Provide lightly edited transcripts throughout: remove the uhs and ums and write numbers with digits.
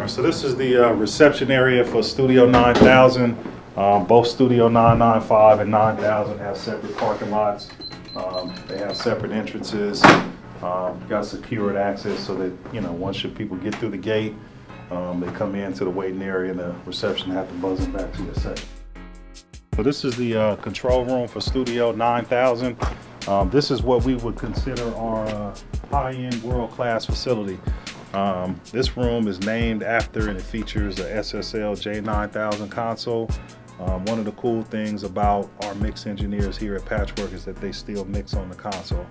Alright, so this is the reception area for Studio 9000. Both Studio 995 and 9000 have separate parking lots. They have separate entrances. Got secured access so that, you know, once your people get through the gate, they come into the waiting area and the reception have to buzz them back to your section. So this is the control room for Studio 9000. This is what we would consider our high-end world-class facility. This room is named after and it features a SSL J9000 console. One of the cool things about our mix engineers here at Patchwerk is that they still mix on the console.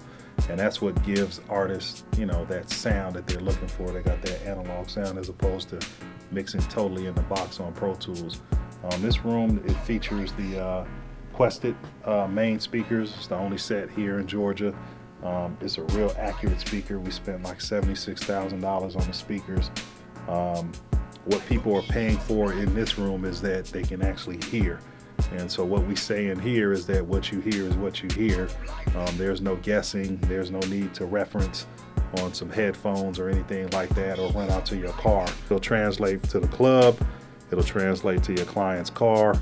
And that's what gives artists, you know, that sound that they're looking for. They got that analog sound as opposed to mixing totally in the box on Pro Tools. This room, it features the Quested main speakers. It's the only set here in Georgia. It's a real accurate speaker. We spent like $76,000 on the speakers. What people are paying for in this room is that they can actually hear. And so what we say in here is that what you hear is what you hear. There's no guessing. There's no need to reference on some headphones or anything like that or run out to your car. It'll translate to the club. It'll translate to your client's car.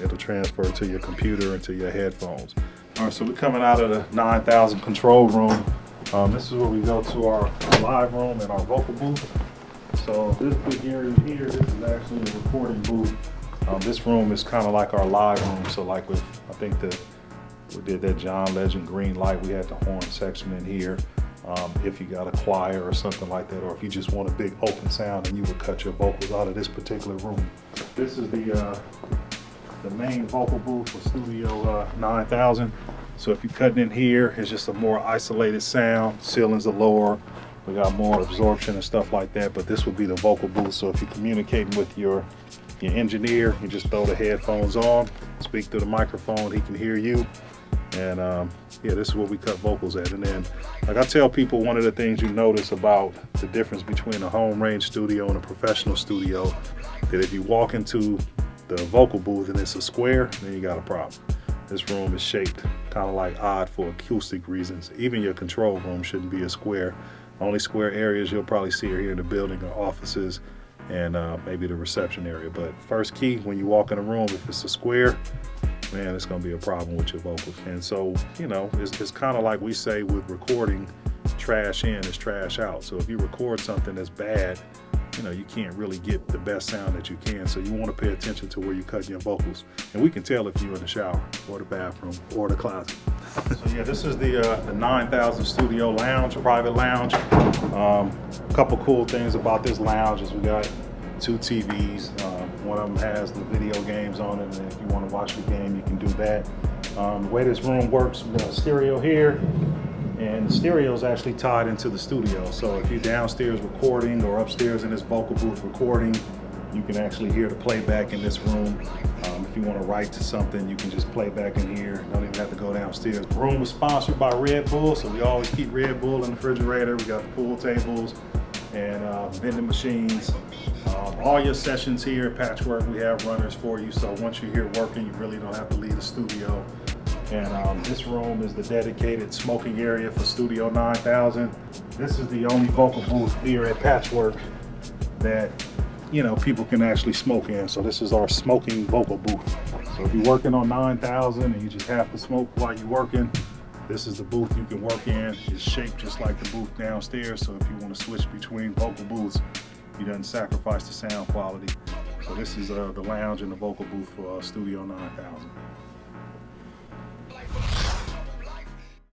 It'll transfer to your computer and to your headphones. All right, so we're coming out of the 9000 control room. This is where we go to our live room and our vocal booth. So this big area here, this is actually the recording booth. This room is kind of like our live room. So like with, I think we did that John Legend green light, we had the horn section in here. If you got a choir or something like that, or if you just want a big open sound and you would cut your vocals out of this particular room. This is the main vocal booth for Studio 9000. So if you're cutting in here, it's just a more isolated sound. Ceilings are lower. We got more absorption and stuff like that, but this would be the vocal booth. So if you're communicating with your engineer, you just throw the headphones on, speak through the microphone, he can hear you. And yeah, this is where we cut vocals at. And then, like I tell people, one of the things you notice about the difference between a home range studio and a professional studio, that if you walk into the vocal booth and it's a square, then you got a problem. This room is shaped kind of like odd for acoustic reasons. Even your control room shouldn't be a square. Only square areas you'll probably see are here in the building are offices and maybe the reception area. But first key, when you walk in a room, if it's a square, man, it's gonna be a problem with your vocals. And so, you know, it's kind of like we say with recording, trash in is trash out. So if you record something that's bad, you know, you can't really get the best sound that you can. So you want to pay attention to where you're cutting your vocals. And we can tell if you're in the shower or the bathroom or the closet. So yeah, this is the 9000 Studio Lounge, private lounge. A couple cool things about this lounge is we got 2 TVs. One of them has the video games on it, and if you want to watch the game, you can do that. The way this room works, we got a stereo here, and the stereo is actually tied into the studio. So if you're downstairs recording or upstairs in this vocal booth recording, you can actually hear the playback in this room. If you want to write to something, you can just play back in here. You don't even have to go downstairs. The room is sponsored by Red Bull, so we always keep Red Bull in the refrigerator. We got the pool tables and vending machines. All your sessions here at Patchwerk, we have runners for you. So once you're here working, you really don't have to leave the studio. And this room is the dedicated smoking area for Studio 9000. This is the only vocal booth here at Patchwerk that, you know, people can actually smoke in. So this is our smoking vocal booth. So if you're working on 9000 and you just have to smoke while you're working, this is the booth you can work in. It's shaped just like the booth downstairs. So if you want to switch between vocal booths, you doesn't sacrifice the sound quality. So this is the lounge and the vocal booth for Studio 9000.